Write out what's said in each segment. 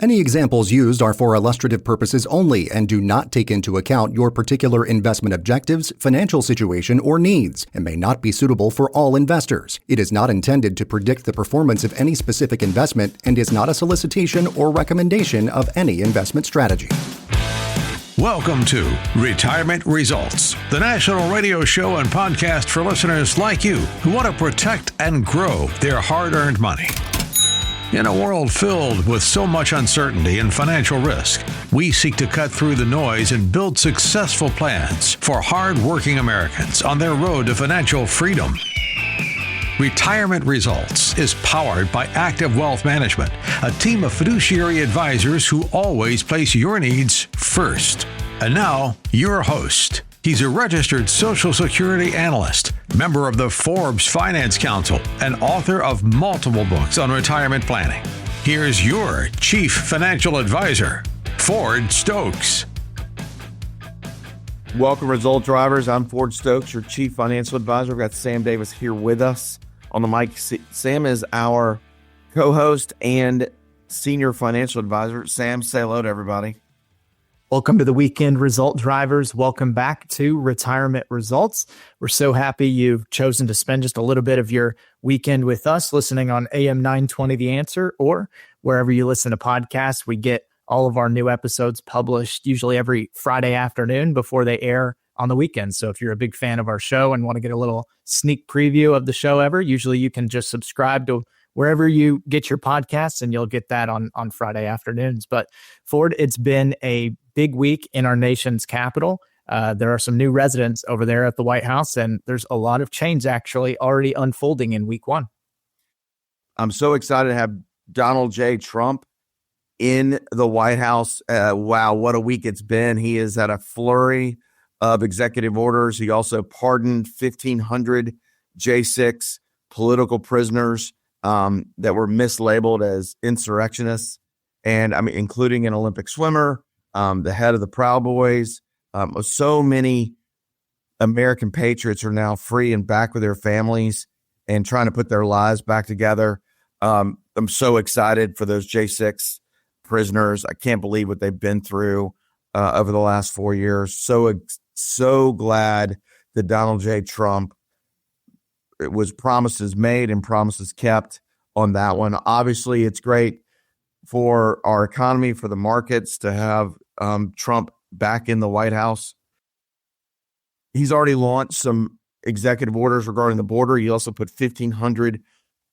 Any examples used are for illustrative purposes only and do not take into account your particular investment objectives, financial situation, or needs, and may not be suitable for all investors. It is not intended to predict the performance of any specific investment and is not a solicitation or recommendation of any investment strategy. Welcome to Retirement Results, the national radio show and podcast for listeners like you who want to protect and grow their hard-earned money. In a world filled with so much uncertainty and financial risk, we seek to cut through the noise and build successful plans for hard-working Americans on their road to financial freedom. Retirement Results is powered by Active Wealth Management, a team of fiduciary advisors who always place your needs first. And now, your host. He's a registered Social Security analyst, member of the Forbes Finance Council, and author of multiple books on retirement planning. Here's your Chief Financial Advisor, Ford Stokes. Welcome, Result Drivers. I'm Ford Stokes, your Chief Financial Advisor. We've got Sam Davis here with us on the mic. Sam is our co-host and Senior Financial Advisor. Sam, say hello to everybody. Welcome to the weekend, Result Drivers. Welcome back to Retirement Results. We're so happy you've chosen to spend just a little bit of your weekend with us, listening on AM 920 The Answer, or wherever you listen to podcasts. We get all of our new episodes published usually every Friday afternoon before they air on the weekend. So if you're a big fan of our show and want to get a little sneak preview of the show usually you can just subscribe to wherever you get your podcasts and you'll get that on Friday afternoons. But Ford, it's been a big week in our nation's capital. There are some new residents over there at the White House, and there's a lot of change actually already unfolding in week one. I'm so excited to have Donald J. Trump in the White House. Wow, what a week it's been. He is at a flurry of executive orders. He also pardoned 1,500 J6 political prisoners that were mislabeled as insurrectionists, and I mean, including an Olympic swimmer, the head of the Proud Boys. So many American patriots are now free and back with their families and trying to put their lives back together. I'm so excited for those J6 prisoners. I can't believe what they've been through over the last 4 years. So glad that Donald J. Trump, it was promises made and promises kept on that one. Obviously, it's great for our economy, for the markets to have Trump back in the White House. He's already launched some executive orders regarding the border. He also put 1,500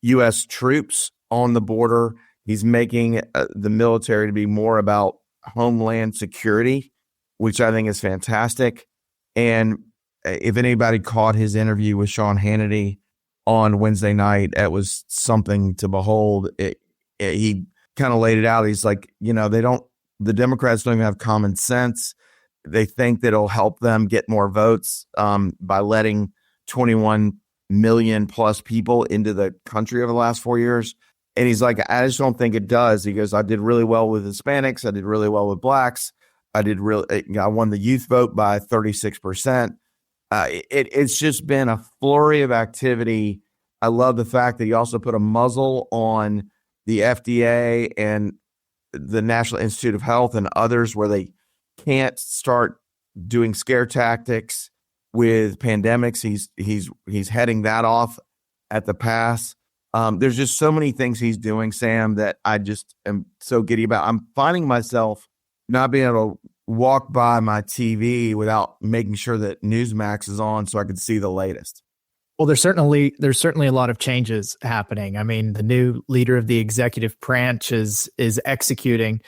U.S. troops on the border. He's making the military to be more about homeland security, which I think is fantastic. And if anybody caught his interview with Sean Hannity on Wednesday night, it was something to behold. He kind of laid it out. He's like, the Democrats don't even have common sense. They think that it'll help them get more votes by letting 21 million plus people into the country over the last 4 years. And he's like, I just don't think it does. He goes, I did really well with Hispanics. I did really well with blacks. I won the youth vote by 36%. It's just been a flurry of activity. I love the fact that he also put a muzzle on the FDA and the National Institute of Health and others where they can't start doing scare tactics with pandemics. He's heading that off at the pass. There's just so many things he's doing, Sam, that I just am so giddy about. I'm finding myself not being able to walk by my TV without making sure that Newsmax is on so I can see the latest. Well, there's certainly a lot of changes happening. I mean, the new leader of the executive branch is executing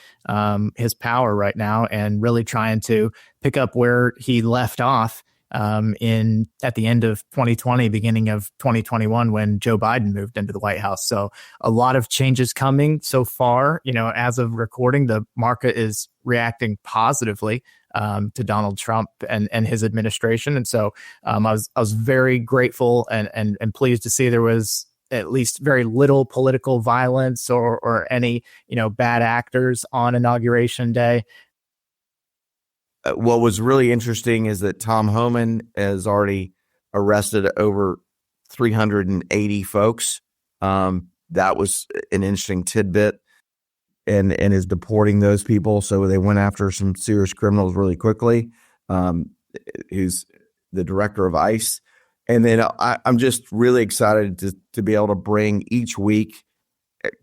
his power right now and really trying to pick up where he left off at the end of 2020, beginning of 2021, when Joe Biden moved into the White House. So a lot of changes coming so far. As of recording, the market is reacting positively to Donald Trump and his administration. And so I was very grateful and pleased to see there was at least very little political violence or any bad actors on Inauguration Day. What was really interesting is that Tom Homan has already arrested over 380 folks. That was an interesting tidbit. and is deporting those people. So they went after some serious criminals really quickly. Who's the director of ICE. And then I'm just really excited to be able to bring each week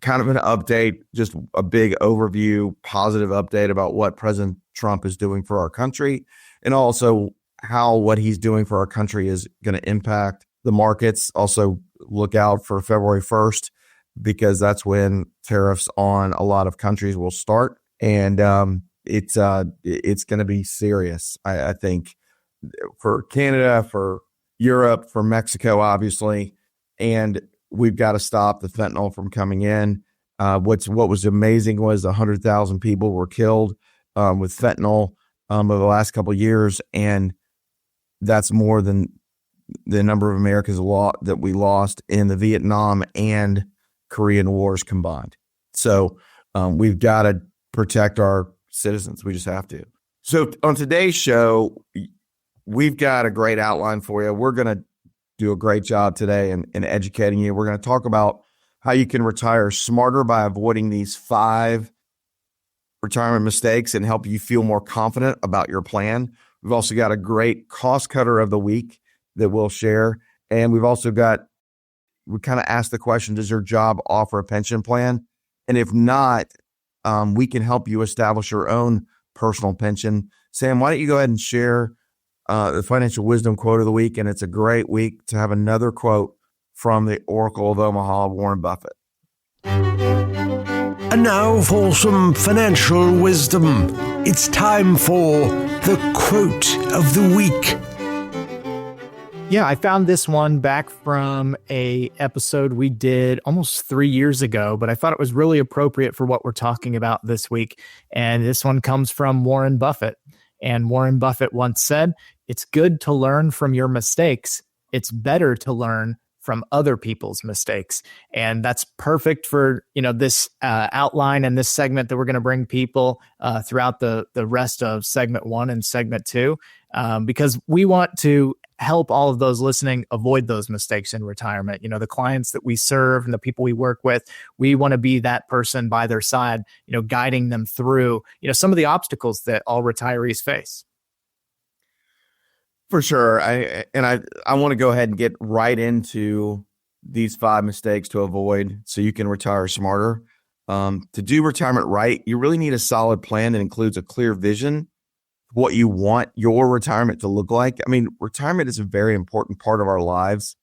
kind of an update, just a big overview, positive update about what President Trump is doing for our country, and also how what he's doing for our country is going to impact the markets. Also look out for February 1st, because that's when tariffs on a lot of countries will start. And it's going to be serious, I think, for Canada, for Europe, for Mexico, obviously. And we've got to stop the fentanyl from coming in. What was amazing was 100,000 people were killed with fentanyl over the last couple of years. And that's more than the number of Americans that we lost in the Vietnam and Korean wars combined. So we've got to protect our citizens. We just have to. So on today's show, we've got a great outline for you. We're going to do a great job today in educating you. We're going to talk about how you can retire smarter by avoiding these 5 retirement mistakes and help you feel more confident about your plan. We've also got a great cost cutter of the week that we'll share. And we kind of asked the question, does your job offer a pension plan? And if not, we can help you establish your own personal pension. Sam, why don't you go ahead and share the financial wisdom quote of the week? And it's a great week to have another quote from the Oracle of Omaha, Warren Buffett. And now for some financial wisdom. It's time for the quote of the week. Yeah, I found this one back from a episode we did almost 3 years ago, but I thought it was really appropriate for what we're talking about this week. And this one comes from Warren Buffett. And Warren Buffett once said, "It's good to learn from your mistakes. It's better to learn from other people's mistakes." And that's perfect for, this outline and this segment that we're going to bring people throughout the rest of segment 1 and segment 2, because we want to help all of those listening avoid those mistakes in retirement. The clients that we serve and the people we work with, we want to be that person by their side, guiding them through, some of the obstacles that all retirees face. For sure. I want to go ahead and get right into these 5 mistakes to avoid so you can retire smarter. To do retirement right, you really need a solid plan that includes a clear vision, what you want your retirement to look like. I mean, retirement is a very important part of our lives,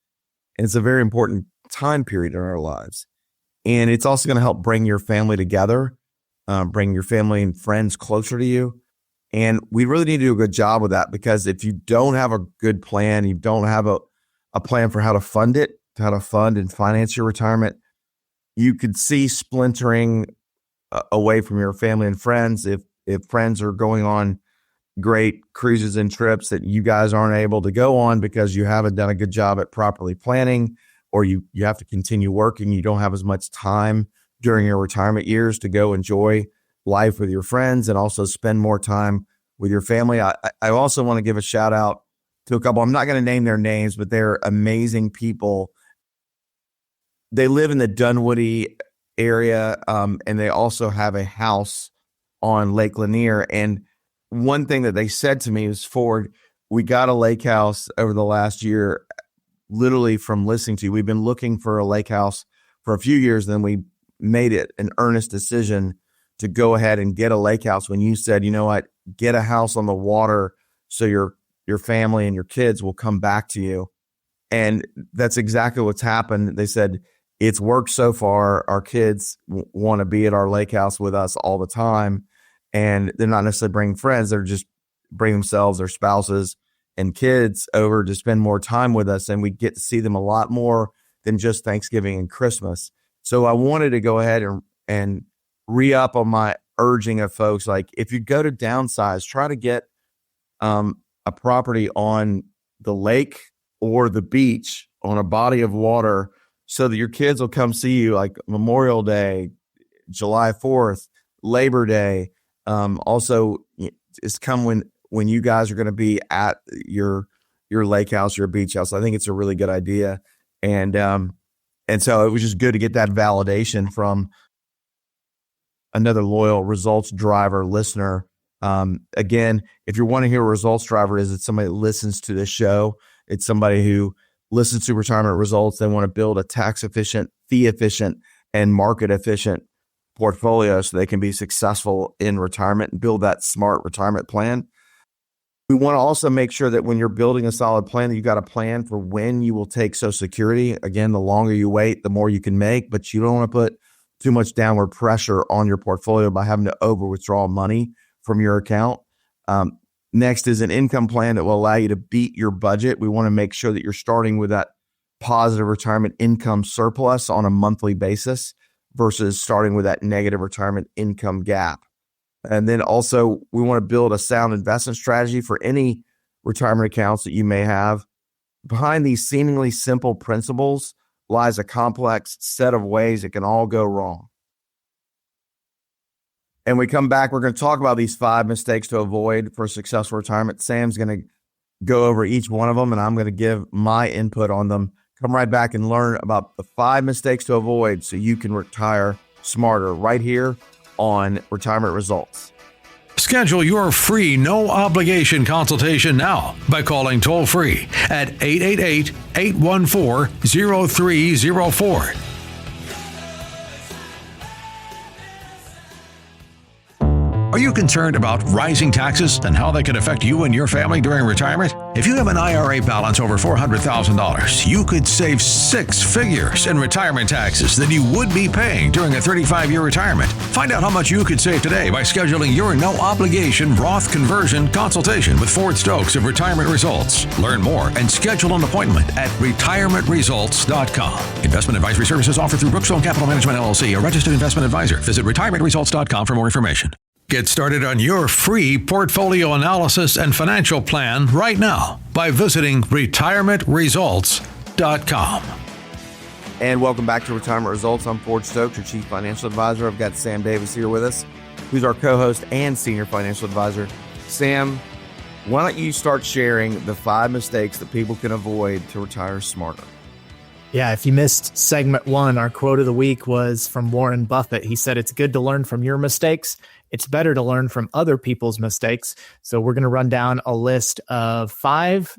and it's a very important time period in our lives. And it's also going to help bring your family together, bring your family and friends closer to you. And we really need to do a good job with that, because if you don't have a good plan, you don't have a plan for how to fund it, how to fund and finance your retirement, you could see splintering away from your family and friends. If friends are going on great cruises and trips that you guys aren't able to go on because you haven't done a good job at properly planning, or you have to continue working, you don't have as much time during your retirement years to go enjoy life with your friends and also spend more time with your family. I also want to give a shout out to a couple. I'm not going to name their names, but they're amazing people. They live in the Dunwoody area, and they also have a house on Lake Lanier. And one thing that they said to me was, Ford, we got a lake house over the last year, literally from listening to you. We've been looking for a lake house for a few years. Then we made it an earnest decision to go ahead and get a lake house when you said, you know what, get a house on the water so your family and your kids will come back to you. And that's exactly what's happened. They said, it's worked so far. Our kids want to be at our lake house with us all the time. And they're not necessarily bringing friends. They're just bringing themselves, their spouses and kids over to spend more time with us. And we get to see them a lot more than just Thanksgiving and Christmas. So I wanted to go ahead and re-up on my urging of folks. Like, if you go to downsize, try to get a property on the lake or the beach on a body of water so that your kids will come see you, like Memorial Day, July 4th, Labor Day. Also, it's come when you guys are going to be at your lake house, your beach house. I think it's a really good idea. And so it was just good to get that validation from another loyal results driver listener. Again, if you want to hear a results driver is, it's somebody that listens to this show. It's somebody who listens to retirement results. They want to build a tax efficient, fee efficient, and market efficient portfolio so they can be successful in retirement and build that smart retirement plan. We want to also make sure that when you're building a solid plan, that you got a plan for when you will take Social Security. Again, the longer you wait, the more you can make, but you don't want to put too much downward pressure on your portfolio by having to over withdraw money from your account. Next is an income plan that will allow you to beat your budget. We want to make sure that you're starting with that positive retirement income surplus on a monthly basis versus starting with that negative retirement income gap. And then also we want to build a sound investment strategy for any retirement accounts that you may have. Behind these seemingly simple principles lies a complex set of ways it can all go wrong. And we come back, we're going to talk about these 5 mistakes to avoid for successful retirement. Sam's going to go over each one of them, and I'm going to give my input on them. Come right back and learn about the 5 mistakes to avoid so you can retire smarter right here on Retirement Results. Schedule your free, no-obligation consultation now by calling toll-free at 888-814-0304. Are you concerned about rising taxes and how they can affect you and your family during retirement? If you have an IRA balance over $400,000, you could save 6 figures in retirement taxes that you would be paying during a 35-year retirement. Find out how much you could save today by scheduling your no-obligation Roth conversion consultation with Ford Stokes of Retirement Results. Learn more and schedule an appointment at retirementresults.com. Investment advisory services offered through Brookstone Capital Management, LLC, a registered investment advisor. Visit retirementresults.com for more information. Get started on your free portfolio analysis and financial plan right now by visiting retirementresults.com. And welcome back to Retirement Results. I'm Ford Stokes, your Chief Financial Advisor. I've got Sam Davis here with us, who's our co-host and Senior Financial Advisor. Sam, why don't you start sharing the 5 mistakes that people can avoid to retire smarter? Yeah, if you missed segment 1, our quote of the week was from Warren Buffett. He said, "It's good to learn from your mistakes. It's better to learn from other people's mistakes." So we're going to run down a list of 5,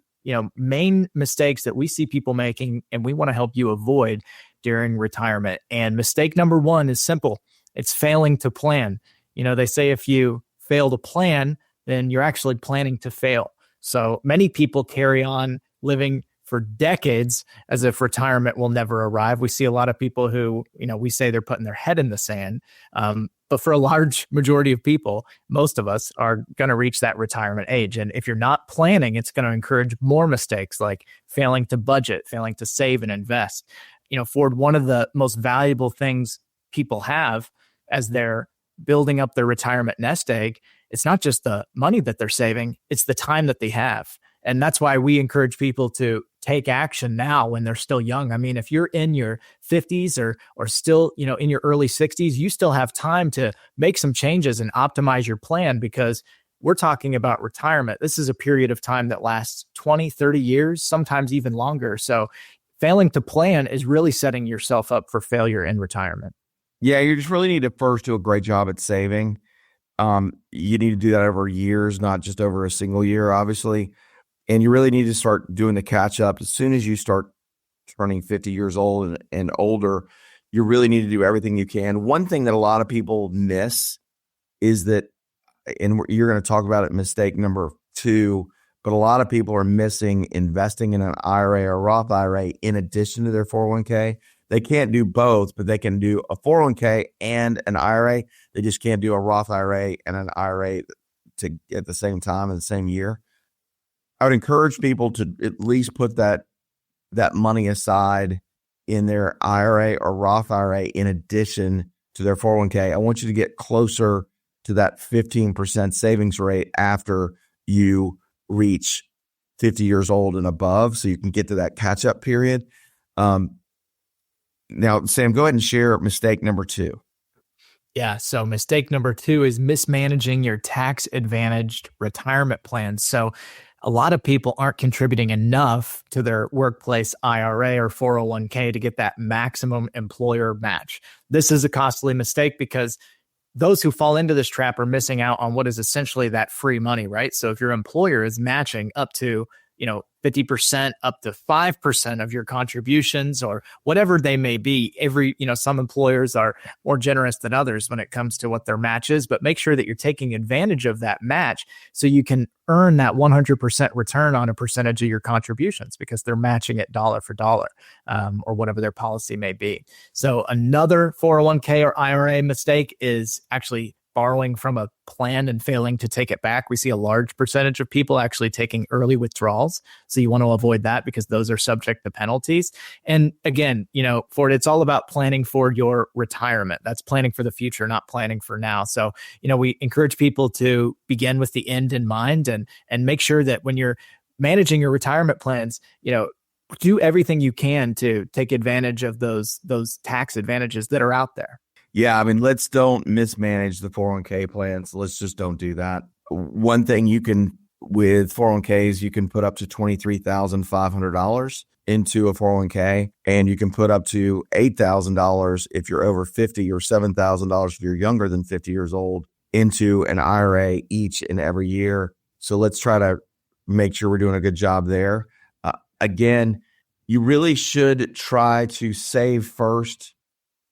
main mistakes that we see people making, and we want to help you avoid during retirement. And mistake number 1 is simple. It's failing to plan. They say if you fail to plan, then you're actually planning to fail. So many people carry on living for decades as if retirement will never arrive. We see a lot of people who, we say they're putting their head in the sand. But for a large majority of people, most of us are going to reach that retirement age. And if you're not planning, it's going to encourage more mistakes like failing to budget, failing to save and invest. Ford, one of the most valuable things people have as they're building up their retirement nest egg, it's not just the money that they're saving, it's the time that they have. And that's why we encourage people to take action now when they're still young. I mean, if you're in your 50s or still, in your early 60s, you still have time to make some changes and optimize your plan, because we're talking about retirement. This is a period of time that lasts 20, 30 years, sometimes even longer. So failing to plan is really setting yourself up for failure in retirement. Yeah, you just really need to first do a great job at saving. You need to do that over years, not just over a single year, obviously. And you really need to start doing the catch up as soon as you start turning 50 years old and older. You really need to do everything you can. One thing that a lot of people miss is that, and you're going to talk about it, mistake number 2, but a lot of people are missing investing in an IRA or Roth IRA in addition to their 401k. They can't do both, but they can do a 401k and an IRA. They just can't do a Roth IRA and an IRA at the same time in the same year. I would encourage people to at least put that money aside in their IRA or Roth IRA in addition to their 401k. I want you to get closer to that 15% savings rate after you reach 50 years old and above, so you can get to that catch-up period. Now, Sam, go ahead and share mistake number 2. Yeah. So mistake number 2 is mismanaging your tax-advantaged retirement plans. So a lot of people aren't contributing enough to their workplace IRA or 401k to get that maximum employer match. This is a costly mistake because those who fall into this trap are missing out on what is essentially that free money, right? So if your employer is matching up to 50% up to 5% of your contributions or whatever they may be. Some employers are more generous than others when it comes to what their match is, but make sure that you're taking advantage of that match so you can earn that 100% return on a percentage of your contributions because they're matching it dollar for dollar, or whatever their policy may be. So another 401k or IRA mistake is actually borrowing from a plan and failing to take it back. We see a large percentage of people actually taking early withdrawals. So you want to avoid that because those are subject to penalties. And again, Ford, it's all about planning for your retirement. That's planning for the future, not planning for now. So, we encourage people to begin with the end in mind and make sure that when you're managing your retirement plans, do everything you can to take advantage of those tax advantages that are out there. Yeah, let's don't mismanage the 401k plans. Let's just don't do that. One thing you can, with 401ks, you can put up to $23,500 into a 401k, and you can put up to $8,000 if you're over 50 or $7,000 if you're younger than 50 years old into an IRA each and every year. So let's try to make sure we're doing a good job there. Again, you really should try to save first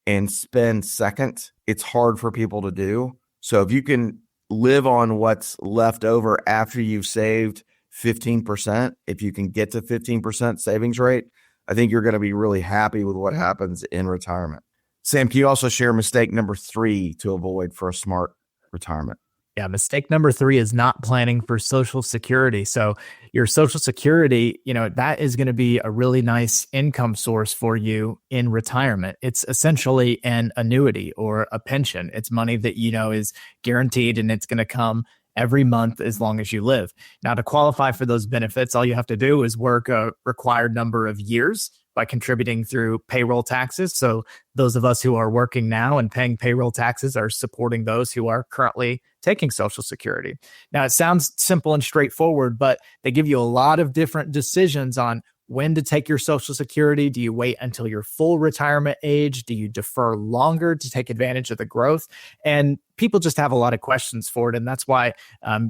and spend second. It's hard for people to do. So if you can live on what's left over after you've saved 15%, if you can get to 15% savings rate, I think you're going to be really happy with what happens in retirement. Sam, can you also share mistake number 3 to avoid for a smart retirement? Yeah, mistake number 3 is not planning for Social Security. So your Social Security, that is going to be a really nice income source for you in retirement. It's essentially an annuity or a pension. It's money that is guaranteed and it's going to come every month as long as you live. Now, to qualify for those benefits, all you have to do is work a required number of years by contributing through payroll taxes. So those of us who are working now and paying payroll taxes are supporting those who are currently taking Social Security. Now, it sounds simple and straightforward, but they give you a lot of different decisions on when to take your Social Security. Do you wait until your full retirement age? Do you defer longer to take advantage of the growth? And people just have a lot of questions for it. And that's why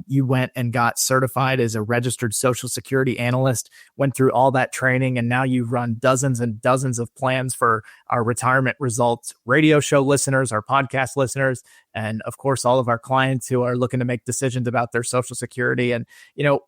you went and got certified as a registered Social Security analyst, went through all that training, and now you run dozens and dozens of plans for our Retirement Results radio show listeners, our podcast listeners, and of course, all of our clients who are looking to make decisions about their Social Security. And,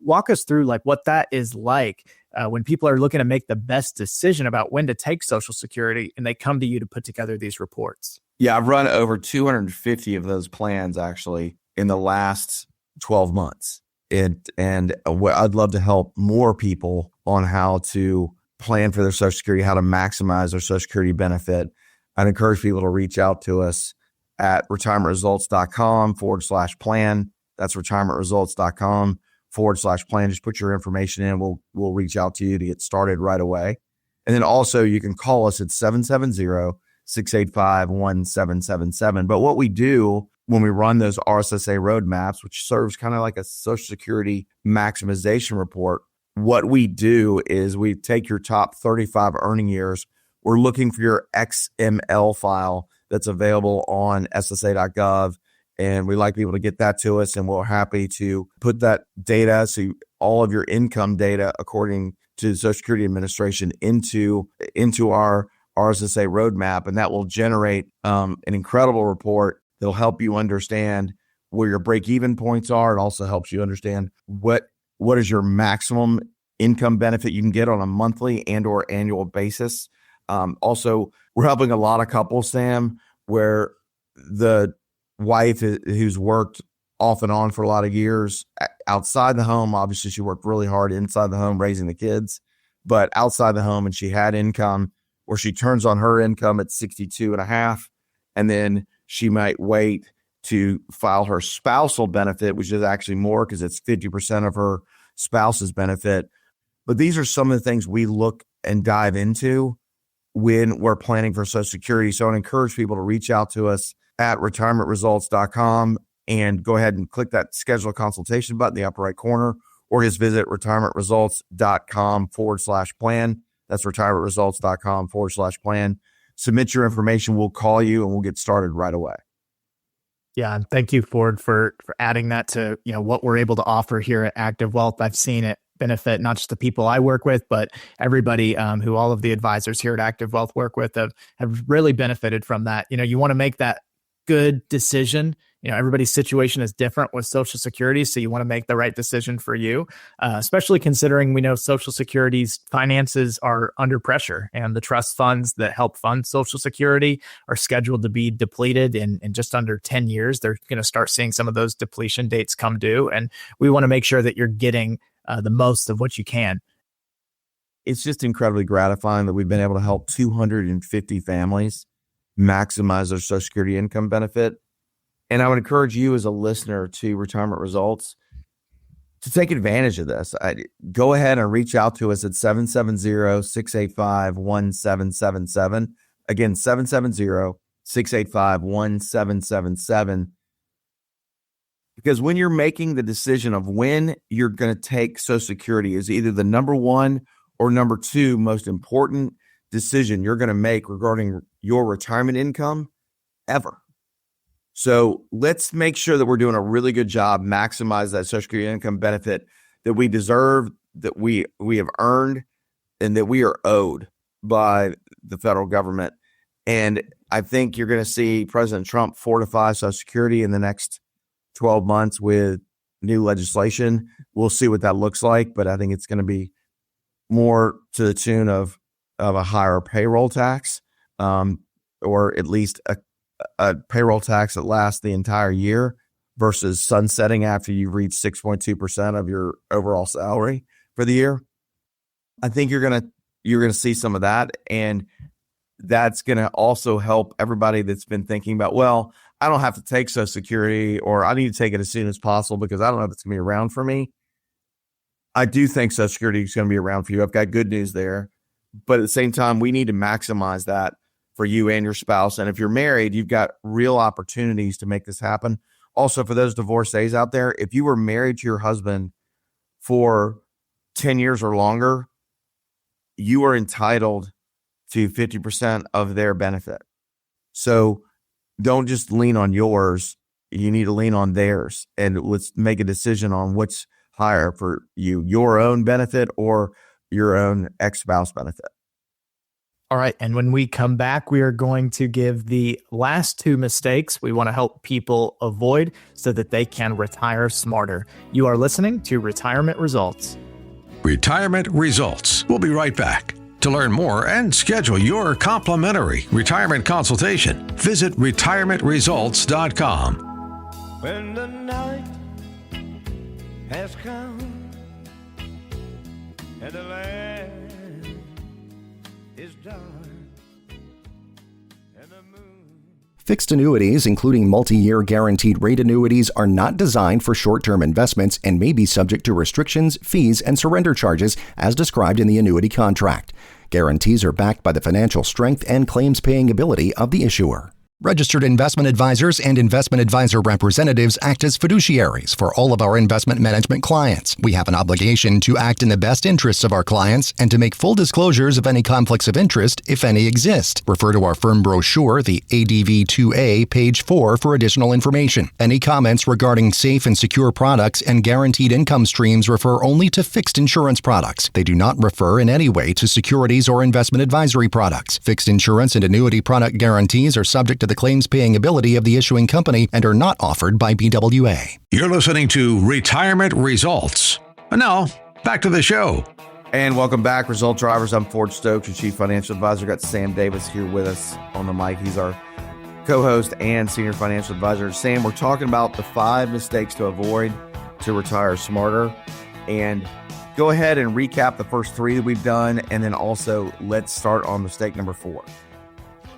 walk us through what that is like when people are looking to make the best decision about when to take Social Security and they come to you to put together these reports. Yeah, I've run over 250 of those plans actually in the last 12 months. And I'd love to help more people on how to plan for their Social Security, how to maximize their Social Security benefit. I'd encourage people to reach out to us at retirementresults.com/plan. That's retirementresults.com/plan. Just put your information in. We'll reach out to you to get started right away. And then also you can call us at 770-685-1777. But what we do when we run those RSSA roadmaps, which serves kind of like a Social Security maximization report, what we do is we take your top 35 earning years. We're looking for your XML file that's available on SSA.gov. And we like people to get that to us, and we're happy to put that data, so all of your income data according to the Social Security Administration into our RSSA roadmap, and that will generate an incredible report that'll help you understand where your break-even points are. It also helps you understand what is your maximum income benefit you can get on a monthly and or annual basis. Also, we're helping a lot of couples, Sam, where the wife who's worked off and on for a lot of years outside the home. Obviously, she worked really hard inside the home raising the kids, but outside the home, and she had income where she turns on her income at 62 and a half, and then she might wait to file her spousal benefit, which is actually more because it's 50% of her spouse's benefit. But these are some of the things we look and dive into when we're planning for Social Security. So I encourage people to reach out to us at retirementresults.com and go ahead and click that schedule a consultation button in the upper right corner, or just visit retirementresults.com/plan. That's retirementresults.com/plan. Submit your information. We'll call you and we'll get started right away. Yeah, and thank you, Ford, for adding that to what we're able to offer here at Active Wealth. I've seen it benefit not just the people I work with, but everybody who all of the advisors here at Active Wealth work with have really benefited from that. You want to make that good decision. Everybody's situation is different with Social Security, so you want to make the right decision for you, especially considering we know Social Security's finances are under pressure, and the trust funds that help fund Social Security are scheduled to be depleted in just under 10 years. They're going to start seeing some of those depletion dates come due, and we want to make sure that you're getting the most of what you can. It's just incredibly gratifying that we've been able to help 250 families maximize their Social Security income benefit. And I would encourage you as a listener to Retirement Results to take advantage of this. Go ahead and reach out to us at 770-685-1777. Again, 770-685-1777. Because when you're making the decision of when you're going to take Social Security is either the number one or number two most important decision you're going to make regarding your retirement income ever. So let's make sure that we're doing a really good job, maximize that Social Security income benefit that we deserve, that we have earned, and that we are owed by the federal government. And I think you're going to see President Trump fortify Social Security in the next 12 months with new legislation. We'll see what that looks like, but I think it's going to be more to the tune of a higher payroll tax, or at least a payroll tax that lasts the entire year versus sunsetting after you reach 6.2% of your overall salary for the year. I think you're going to see some of that. And that's going to also help everybody that's been thinking about, well, I don't have to take Social Security, or I need to take it as soon as possible because I don't know if it's going to be around for me. I do think Social Security is going to be around for you. I've got good news there. But at the same time, we need to maximize that for you and your spouse. And if you're married, you've got real opportunities to make this happen. Also, for those divorcees out there, if you were married to your husband for 10 years or longer, you are entitled to 50% of their benefit. So don't just lean on yours. You need to lean on theirs. And let's make a decision on what's higher for you, your own benefit or your own ex-spouse benefit. All right. And when we come back, we are going to give the last two mistakes we want to help people avoid so that they can retire smarter. You are listening to Retirement Results. Retirement Results. We'll be right back. To learn more and schedule your complimentary retirement consultation, visit retirementresults.com. When the night has come and the land is dark and the moon. Fixed annuities, including multi-year guaranteed rate annuities, are not designed for short-term investments and may be subject to restrictions, fees, and surrender charges as described in the annuity contract. Guarantees are backed by the financial strength and claims-paying ability of the issuer. Registered investment advisors and investment advisor representatives act as fiduciaries for all of our investment management clients. We have an obligation to act in the best interests of our clients and to make full disclosures of any conflicts of interest, if any exist. Refer to our firm brochure, the ADV 2A, page 4, for additional information. Any comments regarding safe and secure products and guaranteed income streams refer only to fixed insurance products. They do not refer in any way to securities or investment advisory products. Fixed insurance and annuity product guarantees are subject to the claims-paying ability of the issuing company and are not offered by BWA. You're listening to Retirement Results. And now, back to the show. And welcome back, Result Drivers. I'm Ford Stokes, your Chief Financial Advisor. Got Sam Davis here with us on the mic. He's our co-host and Senior Financial Advisor. Sam, we're talking about the 5 mistakes to avoid to retire smarter. And go ahead and recap the first 3 that we've done, and then also let's start on mistake number 4.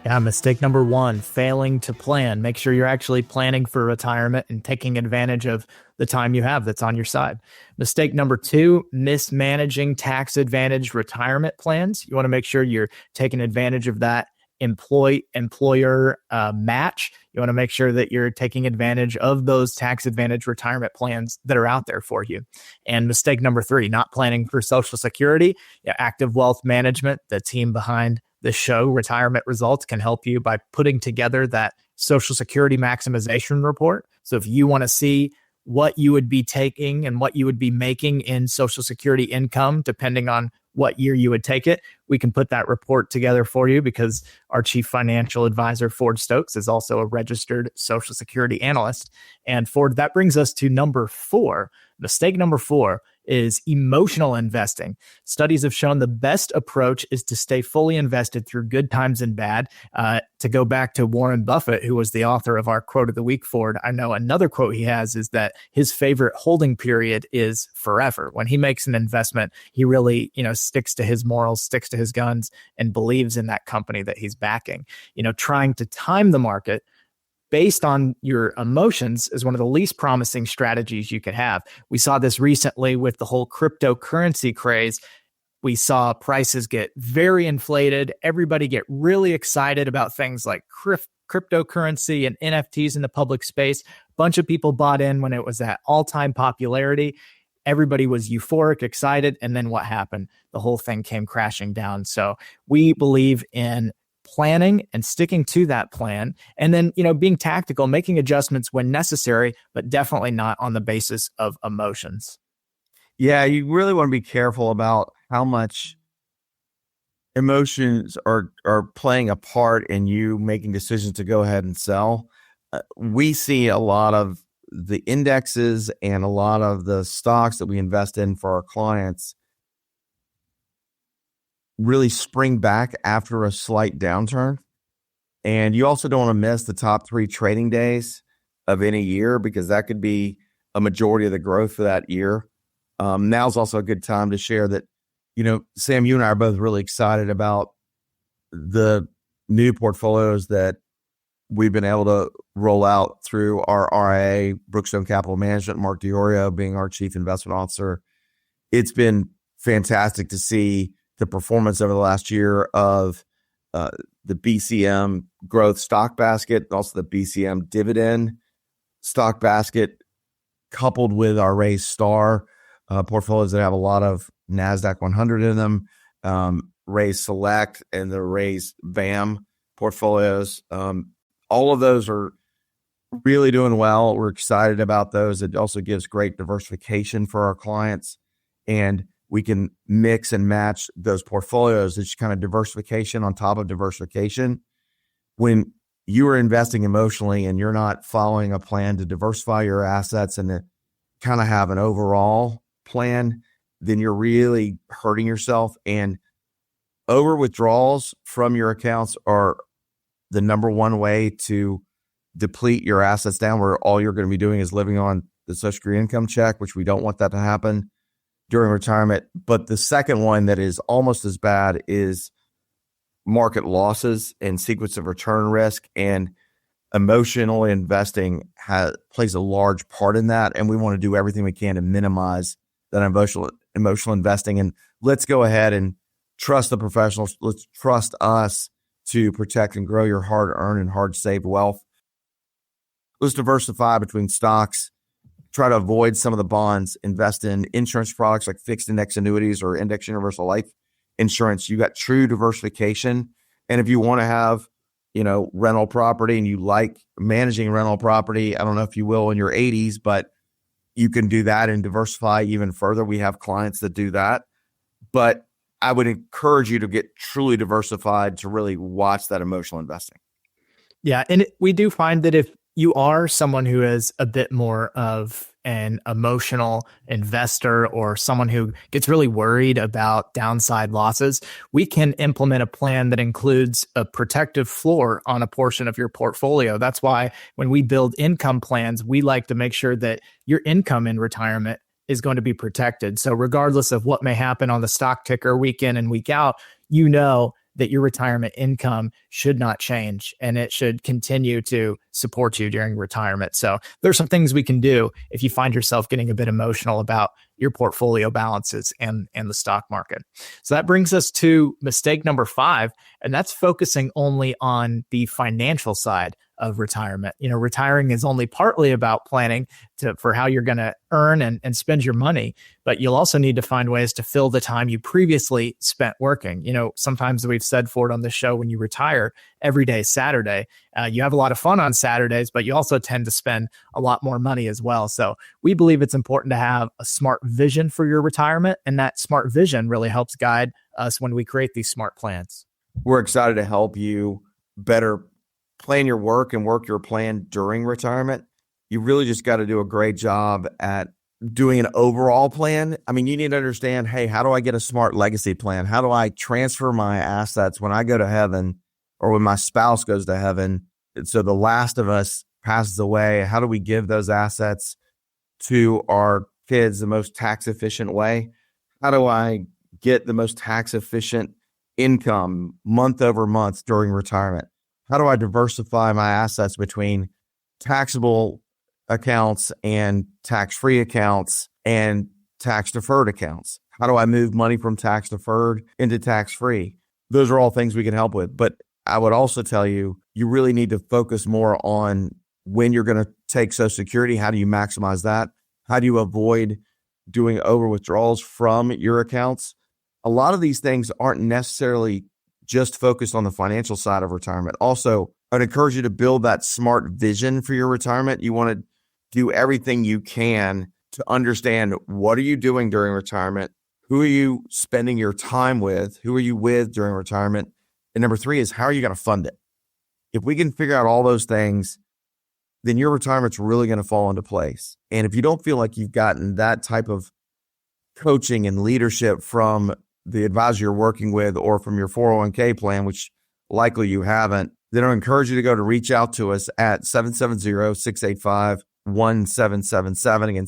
Yeah, mistake number 1, failing to plan. Make sure you're actually planning for retirement and taking advantage of the time you have that's on your side. Mistake number 2, mismanaging tax advantage retirement plans. You want to make sure you're taking advantage of that employer match. You want to make sure that you're taking advantage of those tax advantage retirement plans that are out there for you. And mistake number 3, not planning for Social Security. Yeah, Active Wealth Management, the team behind the show, Retirement Results, can help you by putting together that Social Security maximization report. So if you want to see what you would be taking and what you would be making in Social Security income, depending on what year you would take it, we can put that report together for you because our chief financial advisor, Ford Stokes, is also a registered Social Security analyst. And Ford, that brings us to number 4. Mistake number 4 is emotional investing. Studies have shown the best approach is to stay fully invested through good times and bad. To go back to Warren Buffett, who was the author of our quote of the week, Ford, I know another quote he has is that his favorite holding period is forever. When he makes an investment, he really, sticks to his morals, sticks to his guns, and believes in that company that he's backing. Trying to time the market based on your emotions is one of the least promising strategies you could have. We saw this recently with the whole cryptocurrency craze. We saw prices get very inflated. Everybody get really excited about things like cryptocurrency and NFTs in the public space. A bunch of people bought in when it was at all-time popularity. Everybody was euphoric, excited. And then what happened? The whole thing came crashing down. So we believe in planning and sticking to that plan, and then being tactical, making adjustments when necessary, but definitely not on the basis of emotions. Yeah, you really want to be careful about how much emotions are playing a part in you making decisions to go ahead and sell. We see a lot of the indexes and a lot of the stocks that we invest in for our clients really spring back after a slight downturn. And you also don't want to miss the top 3 trading days of any year because that could be a majority of the growth for that year. Now's also a good time to share that, Sam, you and I are both really excited about the new portfolios that we've been able to roll out through our RIA, Brookstone Capital Management, Mark DiOrio being our chief investment officer. It's been fantastic to see the performance over the last year of the BCM growth stock basket, also the BCM dividend stock basket, coupled with our Raise Star portfolios that have a lot of NASDAQ 100 in them, Raise Select and the Raise BAM portfolios. All of those are really doing well. We're excited about those. It also gives great diversification for our clients, and we can mix and match those portfolios. It's kind of diversification on top of diversification. When you are investing emotionally and you're not following a plan to diversify your assets and to kind of have an overall plan, then you're really hurting yourself. And over withdrawals from your accounts are the number one way to deplete your assets down, where all you're going to be doing is living on the Social Security income check, which we don't want that to happen during retirement. But the second one that is almost as bad is market losses and sequence of return risk, and emotional investing plays a large part in that. And we want to do everything we can to minimize that emotional investing. And let's go ahead and trust the professionals. Let's trust us to protect and grow your hard-earned and hard-saved wealth. Let's diversify between stocks. Try to avoid some of the bonds, invest in insurance products like fixed index annuities or index universal life insurance. You got true diversification. And if you want to have, rental property and you like managing rental property, I don't know if you will in your 80s, but you can do that and diversify even further. We have clients that do that. But I would encourage you to get truly diversified to really watch that emotional investing. Yeah. And we do find that if you are someone who is a bit more of an emotional investor or someone who gets really worried about downside losses, we can implement a plan that includes a protective floor on a portion of your portfolio. That's why when we build income plans, we like to make sure that your income in retirement is going to be protected. So regardless of what may happen on the stock ticker week in and week out, that your retirement income should not change and it should continue to support you during retirement. So there's some things we can do if you find yourself getting a bit emotional about your portfolio balances and the stock market. So that brings us to mistake number 5, and that's focusing only on the financial side of retirement. Retiring is only partly about planning for how you're going to earn and spend your money, but you'll also need to find ways to fill the time you previously spent working. Sometimes we've said for it on the show, when you retire, every day is Saturday. You have a lot of fun on Saturdays, but you also tend to spend a lot more money as well. So we believe it's important to have a smart vision for your retirement, and that smart vision really helps guide us when we create these smart plans. We're excited to help you better plan your work and work your plan during retirement. You really just got to do a great job at doing an overall plan. I mean, you need to understand, hey, how do I get a smart legacy plan? How do I transfer my assets when I go to heaven or when my spouse goes to heaven? And so the last of us passes away. How do we give those assets to our kids the most tax efficient way? How do I get the most tax efficient income month over month during retirement? How do I diversify my assets between taxable accounts and tax-free accounts and tax-deferred accounts? How do I move money from tax-deferred into tax-free? Those are all things we can help with. But I would also tell you, you really need to focus more on when you're going to take Social Security. How do you maximize that? How do you avoid doing over withdrawals from your accounts? A lot of these things aren't necessarily just focused on the financial side of retirement. Also, I'd encourage you to build that smart vision for your retirement. You want to do everything you can to understand, what are you doing during retirement? Who are you spending your time with? Who are you with during retirement? And number 3 is, how are you going to fund it? If we can figure out all those things, then your retirement's really going to fall into place. And if you don't feel like you've gotten that type of coaching and leadership from the advisor you're working with or from your 401k plan, which likely you haven't, then I encourage you to reach out to us at 770-685-1777. Again,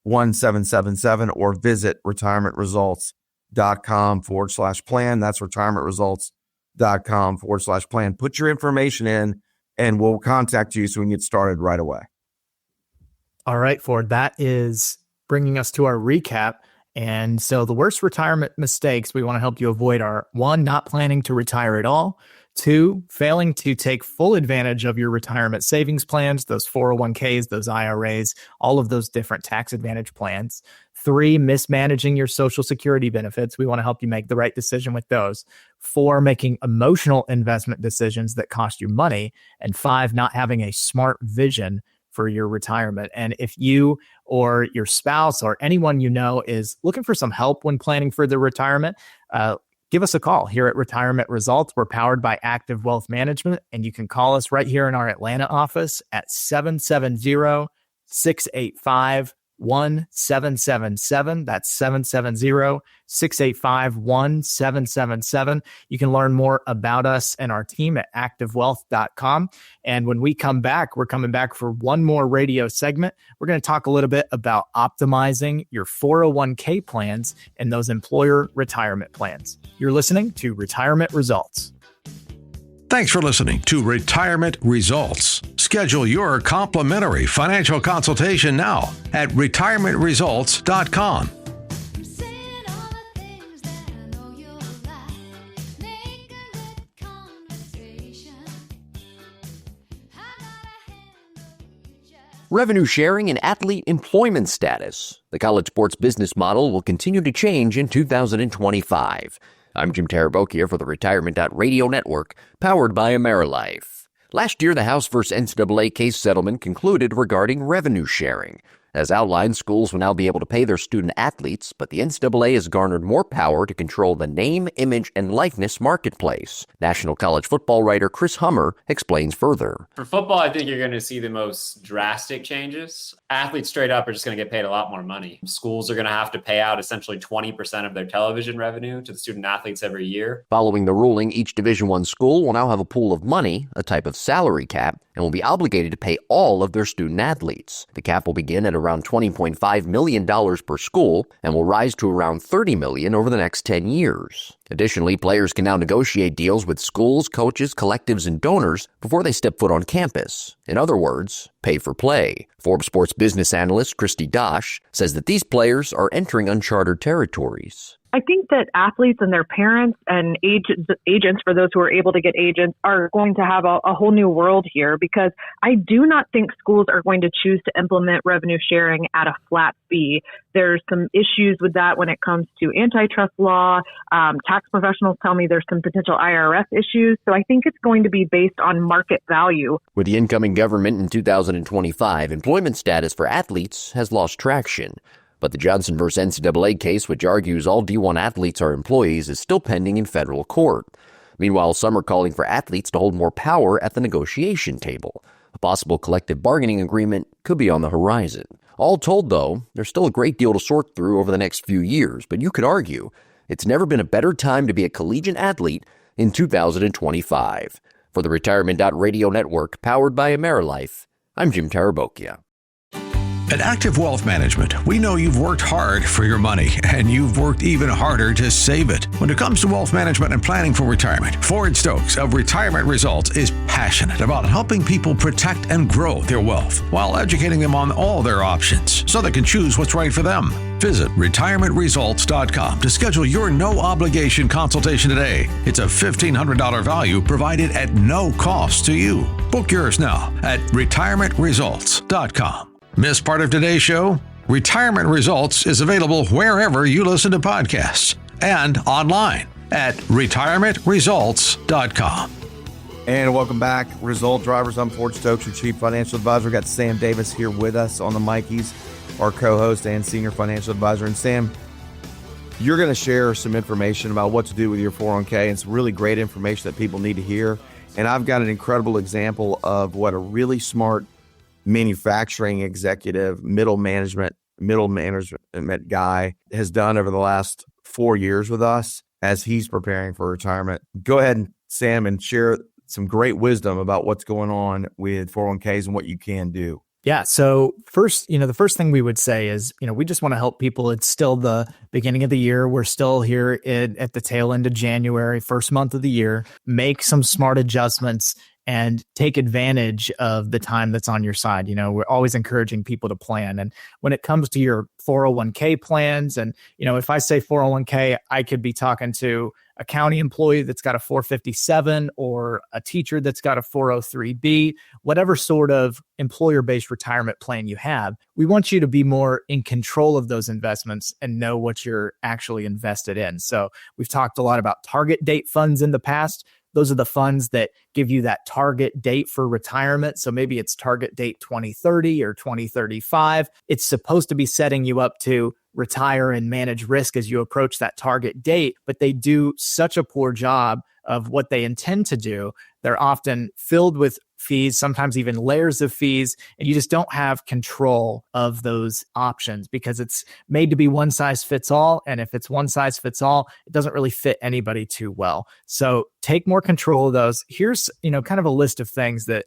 770-685-1777, or visit retirementresults.com/plan. That's retirementresults.com/plan. Put your information in and we'll contact you so we can get started right away. All right, Ford, that is bringing us to our recap. And so the worst retirement mistakes we want to help you avoid are: 1, not planning to retire at all; 2, failing to take full advantage of your retirement savings plans, those 401ks, those IRAs, all of those different tax advantage plans; 3, mismanaging your Social Security benefits. We want to help you make the right decision with those; 4, making emotional investment decisions that cost you money; and 5, not having a smart vision for your retirement. And if you or your spouse or anyone you know is looking for some help when planning for their retirement, give us a call here at Retirement Results. We're powered by Active Wealth Management, and you can call us right here in our Atlanta office at 770-685-1777. That's 770-685-1777. You can learn more about us and our team at activewealth.com. And when we come back, we're coming back for one more radio segment. We're going to talk a little bit about optimizing your 401k plans and those employer retirement plans. You're listening to Retirement Results. Thanks for listening to Retirement Results. Schedule your complimentary financial consultation now at retirementresults.com. Revenue sharing and athlete employment status. The college sports business model will continue to change in 2025. I'm Jim Tarabokia for the Retirement.Radio Network, powered by AmeriLife. Last year, the House vs. NCAA case settlement concluded regarding revenue sharing. As outlined, schools will now be able to pay their student athletes, but the NCAA has garnered more power to control the name, image, and likeness marketplace. National college football writer Chris Hummer explains further. For football, I think you're going to see the most drastic changes. Athletes straight up are just going to get paid a lot more money. Schools are going to have to pay out essentially 20% of their television revenue to the student athletes every year. Following the ruling, each Division I school will now have a pool of money, a type of salary cap, and will be obligated to pay all of their student athletes. The cap will begin at around $20.5 million per school and will rise to around $30 million over the next 10 years. Additionally, players can now negotiate deals with schools, coaches, collectives, and donors before they step foot on campus. In other words, pay for play. Forbes sports business analyst Christy Dosh says that these players are entering uncharted territories. I think that athletes and their parents and agents, for those who are able to get agents, are going to have a whole new world here, because I do not think schools are going to choose to implement revenue sharing at a flat fee. There's some issues with that when it comes to antitrust law. Tax professionals tell me there's some potential IRS issues. So I think it's going to be based on market value. With the incoming government in 2025, employment status for athletes has lost traction. But the Johnson v. NCAA case, which argues all D1 athletes are employees, is still pending in federal court. Meanwhile, some are calling for athletes to hold more power at the negotiation table. A possible collective bargaining agreement could be on the horizon. All told, though, there's still a great deal to sort through over the next few years, but you could argue it's never been a better time to be a collegiate athlete in 2025. For the Retirement.Radio Network, powered by AmeriLife, I'm Jim Tarabokia. At Active Wealth Management, we know you've worked hard for your money, and you've worked even harder to save it. When it comes to wealth management and planning for retirement, Ford Stokes of Retirement Results is passionate about helping people protect and grow their wealth while educating them on all their options so they can choose what's right for them. Visit retirementresults.com to schedule your no-obligation consultation today. It's a $1,500 value provided at no cost to you. Book yours now at retirementresults.com. Miss part of today's show? Retirement Results is available wherever you listen to podcasts and online at retirementresults.com. And welcome back, Result Drivers. I'm Ford Stokes, your Chief Financial Advisor. We've got Sam Davis here with us on the mic. He's our co-host and Senior Financial Advisor. And Sam, you're going to share some information about what to do with your 401k, and some really great information that people need to hear. And I've got an incredible example of what a really smart manufacturing executive, middle management guy has done over the last 4 years with us as he's preparing for retirement. Go ahead, Sam, and share some great wisdom about what's going on with 401ks and what you can do. Yeah. So first, the first thing we would say is, we just want to help people. It's still the beginning of the year. We're still here at the tail end of January, first month of the year. Make some smart adjustments and take advantage of the time that's on your side. We're always encouraging people to plan. And when it comes to your 401k plans, and, if I say 401k, I could be talking to a county employee that's got a 457 or a teacher that's got a 403B, whatever sort of employer-based retirement plan you have. We want you to be more in control of those investments and know what you're actually invested in. So we've talked a lot about target date funds in the past. Those are the funds that give you that target date for retirement. So maybe it's target date 2030 or 2035. It's supposed to be setting you up to retire and manage risk as you approach that target date, but they do such a poor job of what they intend to do. They're often filled with fees, sometimes even layers of fees, and you just don't have control of those options because it's made to be one size fits all. And if it's one size fits all, it doesn't really fit anybody too well. So take more control of those. Here's, kind of a list of things that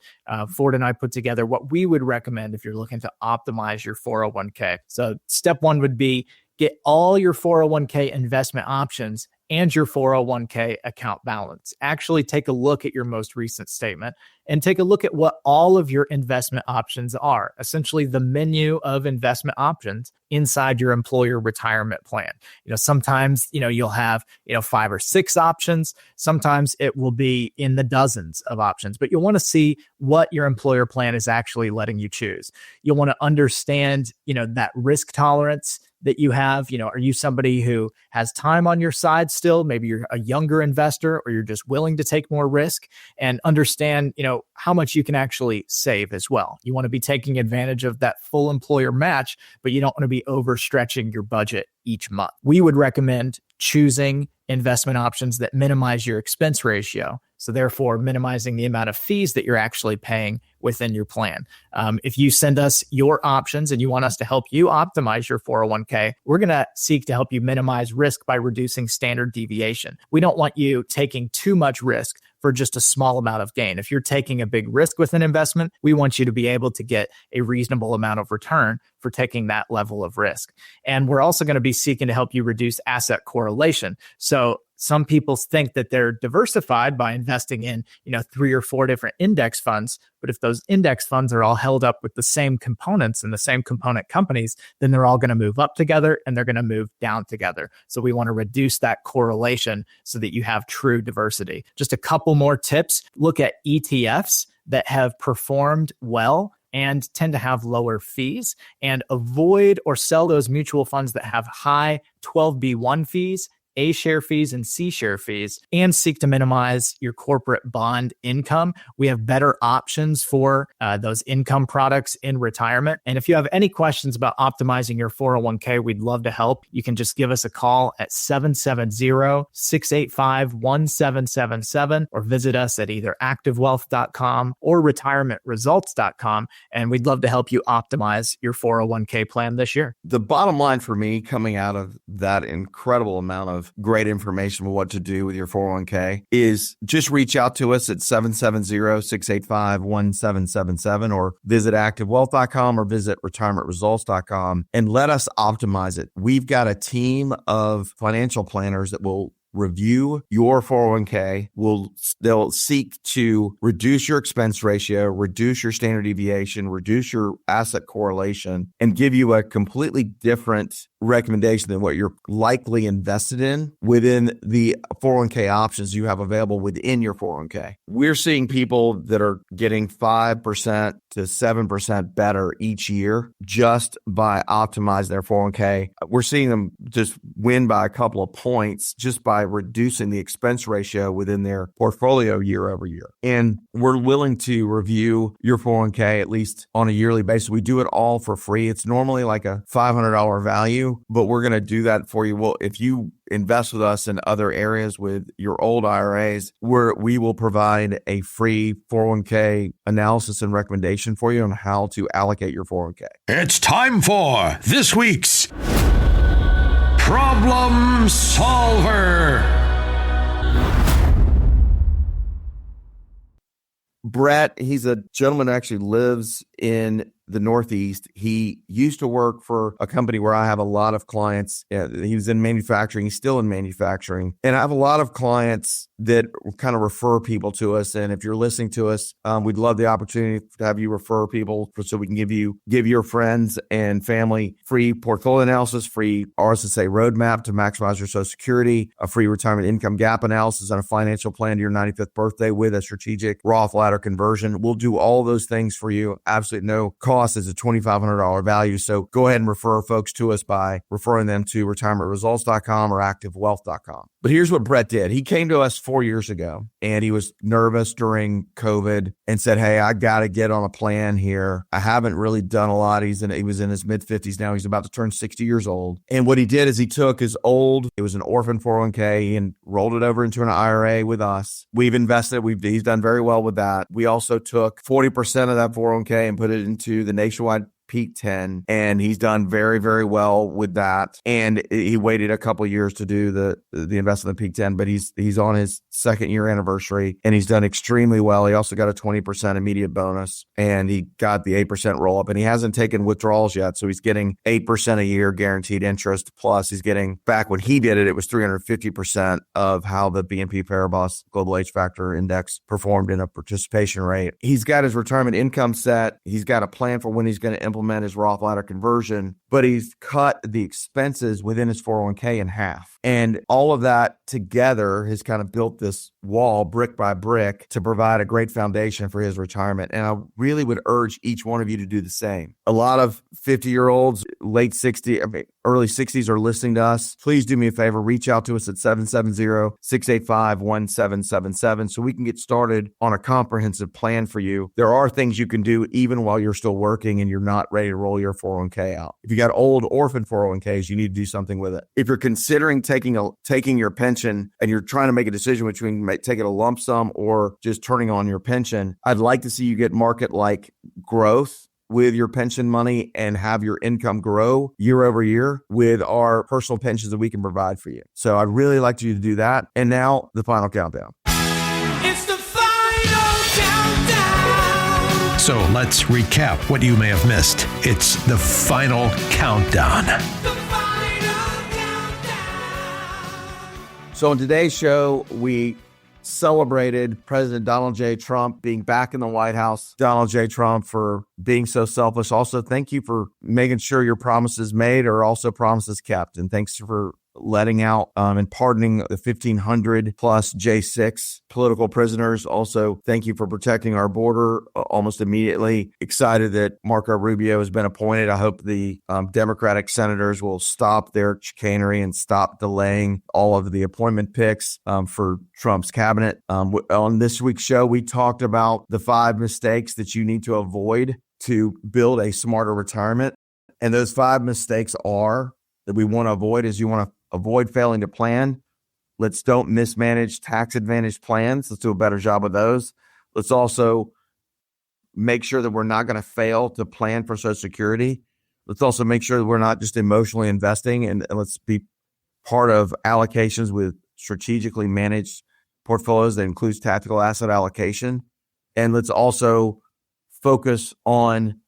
Ford and I put together, what we would recommend if you're looking to optimize your 401k. So step one would be get all your 401k investment options and your 401k account balance. Actually take a look at your most recent statement and take a look at what all of your investment options are, essentially the menu of investment options inside your employer retirement plan. Sometimes, you'll have, 5 or 6 options. Sometimes it will be in the dozens of options, but you'll want to see what your employer plan is actually letting you choose. You'll want to understand, that risk tolerance that you have. Are you somebody who has time on your side still? Maybe you're a younger investor, or you're just willing to take more risk, and understand, how much you can actually save as well. You want to be taking advantage of that full employer match, but you don't want to be overstretching your budget each month. We would recommend choosing investment options that minimize your expense ratio. So therefore, minimizing the amount of fees that you're actually paying within your plan. If you send us your options and you want us to help you optimize your 401k, we're going to seek to help you minimize risk by reducing standard deviation. We don't want you taking too much risk for just a small amount of gain. If you're taking a big risk with an investment, we want you to be able to get a reasonable amount of return for taking that level of risk. And we're also going to be seeking to help you reduce asset correlation. So some people think that they're diversified by investing in, 3 or 4 different index funds. But if those index funds are all held up with the same components and the same component companies, then they're all going to move up together and they're going to move down together. So we want to reduce that correlation so that you have true diversity. Just a couple more tips. Look at ETFs that have performed well and tend to have lower fees, and avoid or sell those mutual funds that have high 12B1 fees, A share fees, and C share fees, and seek to minimize your corporate bond income. We have better options for those income products in retirement. And if you have any questions about optimizing your 401k, we'd love to help. You can just give us a call at 770-685-1777 or visit us at either activewealth.com or retirementresults.com. And we'd love to help you optimize your 401k plan this year. The bottom line for me coming out of that incredible amount of great information on what to do with your 401k is just reach out to us at 770-685-1777 or visit activewealth.com or visit retirementresults.com and let us optimize it. We've got a team of financial planners that will review your 401k. They'll seek to reduce your expense ratio, reduce your standard deviation, reduce your asset correlation, and give you a completely different recommendation than what you're likely invested in within the 401k options you have available within your 401k. We're seeing people that are getting 5% to 7% better each year just by optimizing their 401k. We're seeing them just win by a couple of points just by reducing the expense ratio within their portfolio year over year. And we're willing to review your 401k at least on a yearly basis. We do it all for free. It's normally like a $500 value, but we're going to do that for you. Well, if you invest with us in other areas with your old IRAs, we will provide a free 401k analysis and recommendation for you on how to allocate your 401k. It's time for this week's Problem Solver. Brett, he's a gentleman who actually lives in the Northeast. He used to work for a company where I have a lot of clients. He was in manufacturing. He's still in manufacturing. And I have a lot of clients that kind of refer people to us. And if you're listening to us, we'd love the opportunity to have you refer people so we can give your friends and family free portfolio analysis, free RSA roadmap to maximize your Social Security, a free retirement income gap analysis, and a financial plan to your 95th birthday with a strategic Roth ladder conversion. We'll do all those things for you. Absolutely no cost. Is a $2,500 value. So go ahead and refer folks to us by referring them to retirementresults.com or activewealth.com. But here's what Brett did. He came to us 4 years ago and he was nervous during COVID and said, hey, I got to get on a plan here. I haven't really done a lot. He was in his mid 50s now. He's about to turn 60 years old. And what he did is he took his it was an orphan 401k and rolled it over into an IRA with us. We've invested. He's done very well with that. We also took 40% of that 401k and put it into the Nationwide Peak 10, and he's done very, very well with that. And he waited a couple of years to do the investment in the Peak 10, but he's on his second year anniversary and he's done extremely well. He also got a 20% immediate bonus and he got the 8% roll up, and he hasn't taken withdrawals yet. So he's getting 8% a year guaranteed interest. Plus he's getting, back when he did it, it was 350% of how the BNP Paribas Global Age Factor Index performed in a participation rate. He's got his retirement income set. He's got a plan for when he's going to implement his Roth ladder conversion, but he's cut the expenses within his 401k in half. And all of that together has kind of built this wall brick by brick to provide a great foundation for his retirement. And I really would urge each one of you to do the same. A lot of 50-year-olds, early 60s are listening to us. Please do me a favor. Reach out to us at 770-685-1777 so we can get started on a comprehensive plan for you. There are things you can do even while you're still working and you're not ready to roll your 401k out. If you got old orphan 401ks, you need to do something with it. If you're considering taking your pension and you're trying to make a decision between taking a lump sum or just turning on your pension, I'd like to see you get market-like growth with your pension money and have your income grow year over year with our personal pensions that we can provide for you. So I'd really like you to do that. And now the final countdown. It's the final countdown. So let's recap what you may have missed. It's the final countdown. The final countdown. So on today's show, we celebrated President Donald J. Trump being back in the White House. Donald J. Trump for being so selfless. Also, thank you for making sure your promises made are also promises kept. And thanks for letting out and pardoning the 1,500 plus J6 political prisoners. Also, thank you for protecting our border almost immediately. Excited that Marco Rubio has been appointed. I hope the Democratic senators will stop their chicanery and stop delaying all of the appointment picks for Trump's cabinet. On this week's show, we talked about the 5 mistakes that you need to avoid to build a smarter retirement. And those 5 mistakes are that we want to avoid is you want to avoid failing to plan. Let's don't mismanage tax advantage plans. Let's do a better job of those. Let's also make sure that we're not going to fail to plan for Social Security. Let's also make sure that we're not just emotionally investing, and let's be part of allocations with strategically managed portfolios that includes tactical asset allocation. And let's also focus on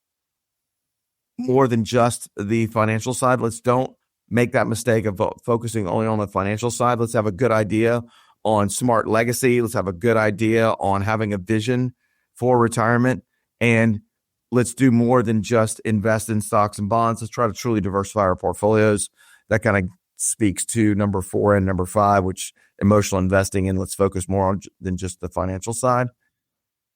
more than just the financial side. Let's don't make that mistake of focusing only on the financial side. Let's have a good idea on smart legacy. Let's have a good idea on having a vision for retirement. And let's do more than just invest in stocks and bonds. Let's try to truly diversify our portfolios. That kind of speaks to number 4 and number 5, which emotional investing. And let's focus more on than just the financial side.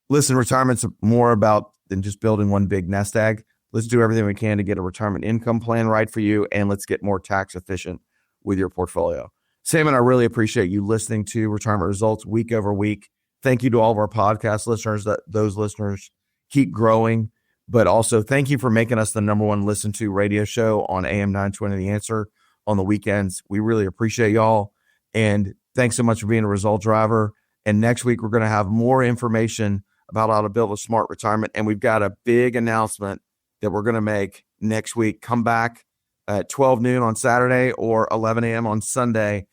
Listen, retirement's more about than just building one big nest egg. Let's do everything we can to get a retirement income plan right for you, and let's get more tax efficient with your portfolio. Sam and I really appreciate you listening to Retirement Results week over week. Thank you to all of our podcast listeners. Those listeners keep growing, but also thank you for making us the number 1 listened to radio show on AM 920 The Answer on the weekends. We really appreciate y'all, and thanks so much for being a result driver. And next week, we're going to have more information about how to build a smart retirement, and we've got a big announcement that we're going to make next week. Come back at 12 noon on Saturday or 11 a.m. on Sunday.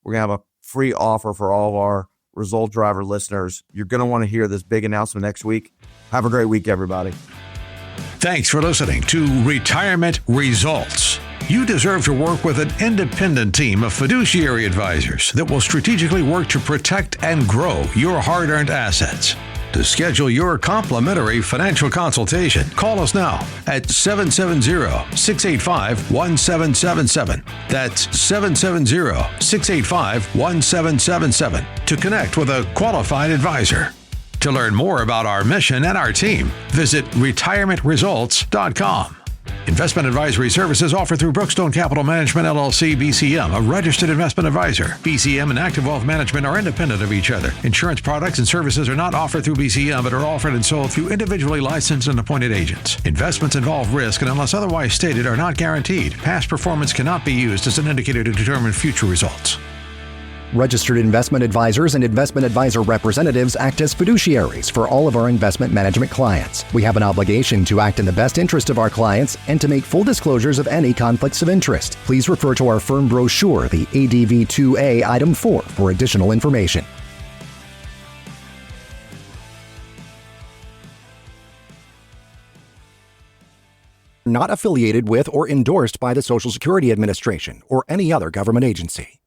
We're going to have a free offer for all of our Result Driver listeners. You're going to want to hear this big announcement next week. Have a great week, everybody. Thanks for listening to Retirement Results. You deserve to work with an independent team of fiduciary advisors that will strategically work to protect and grow your hard-earned assets. To schedule your complimentary financial consultation, call us now at 770-685-1777. That's 770-685-1777 to connect with a qualified advisor. To learn more about our mission and our team, visit retirementresults.com. Investment advisory services offered through Brookstone Capital Management, LLC, BCM, a registered investment advisor. BCM and Active Wealth Management are independent of each other. Insurance products and services are not offered through BCM, but are offered and sold through individually licensed and appointed agents. Investments involve risk and, unless otherwise stated, are not guaranteed. Past performance cannot be used as an indicator to determine future results. Registered investment advisors and investment advisor representatives act as fiduciaries for all of our investment management clients. We have an obligation to act in the best interest of our clients and to make full disclosures of any conflicts of interest. Please refer to our firm brochure, the ADV 2A Item 4, for additional information. Not affiliated with or endorsed by the Social Security Administration or any other government agency.